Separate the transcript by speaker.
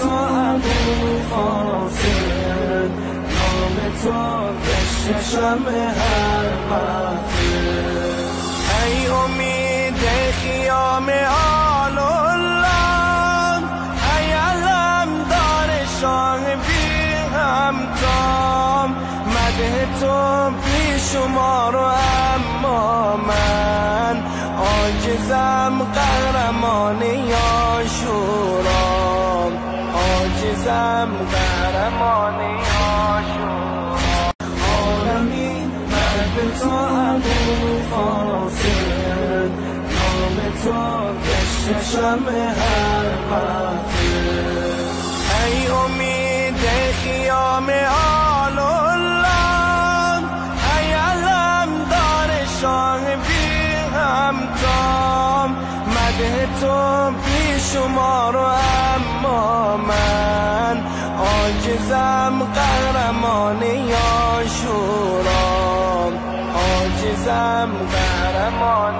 Speaker 1: تو ابوالقاسم، نام تو بشنشم هر محفل. ای امید خیام آل الله، ای علمدار شاه بی همتا، مده تو بی شمار و اما من عاجزم قهرمان عاشورا، عاجزم قهرمان عاشورا. عالمی مرد تو ابوالقاسم، نام تو بشنشم هر محفل. ای امید خیام آل الله، ای علمدار شاه بی همتا، مده تو بی شمار و اما من عاجزم قهرمان عاشورا، عاجزم قهرمان